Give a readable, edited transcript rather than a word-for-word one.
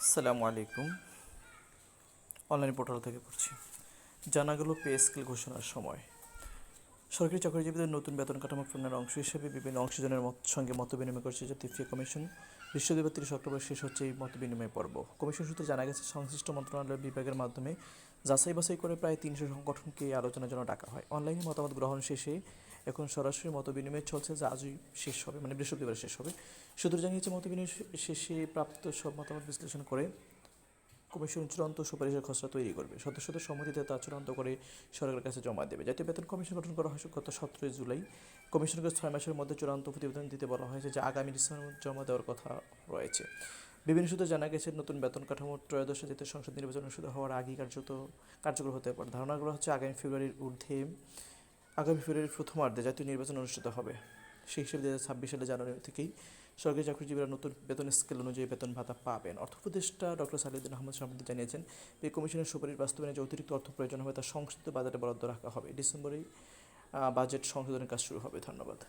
আসসালামু আলাইকুম। Online portal থেকে পড়ছি। জানা গেল পে স্কেল ঘোষণার সময় সরকারি চাকরিজীবীদের নতুন বেতন কাঠামো প্রণয়নের অংশ হিসেবে বিভিন্ন অংশীজনের সঙ্গে মত বিনিময় করছে জাতীয় ফি কমিশন। বৃহস্পতিবার 30 অক্টোবর শেষ হচ্ছে এই মত বিনিময় পর্ব। কমিশন সূত্রে জানা গেছে, সংশ্লিষ্ট মন্ত্রণালয়ের বিভাগের মাধ্যমে যাচাই বাছাই করে প্রায় 300 সংগঠনকে এই আলোচনার জন্য ডাকা হয়। অনলাইনে মতামত গ্রহণ শেষে এখন সরাসরি মত বিনিময় চলছে, যা আজই শেষ হবে, মানে বৃহস্পতিবার শেষ হবে। সূত্র জানিয়েছে, মত বিনিময় শেষে প্রাপ্ত সব মতামত বিশ্লেষণ করে কমিশন চূড়ান্ত সুপারিশের খসড়া তৈরি করবে। সদস্যদের সম্মতিতে তা চূড়ান্ত করে সরকারের কাছে জমা দেবে। জাতীয় বেতন কমিশন গঠন করা হয় গত 17 জুলাই। কমিশনকে 6 মাসের মধ্যে চূড়ান্ত প্রতিবেদন দিতে বলা হয়েছে, যা আগামী ডিসেম্বর জমা দেওয়ার কথা রয়েছে। বিভিন্ন সূত্রে জানা গেছে, নতুন বেতন কাঠামো ত্রয়োদশ জাতীয় সংসদ নির্বাচন অনুষ্ঠিত হওয়ার আগেই কার্যকর হতে পারে। ধারণা করা হচ্ছে, আগামী ফেব্রুয়ারির প্রথমার্ধে জাতীয় নির্বাচন অনুষ্ঠিত হবে। সেই হিসেবে 2026 সালে জানুয়ারি থেকেই সরকারি চাকরিজীবীরা নতুন বেতন স্কেল অনুযায়ী বেতন ভাতা পাবেন। অর্থ উপদেষ্টা ডক্টর সালেউদ্দিন আহমদ সম্প্রতি জানিয়েছেন, পে কমিশনের সুপারিশ বাস্তবায়নে যে অতিরিক্ত অর্থ প্রয়োজন হবে তা সংশোধিত বাজেটে বরাদ্দ রাখা হবে। ডিসেম্বরেই বাজেট সংশোধনের কাজ শুরু হবে। ধন্যবাদ।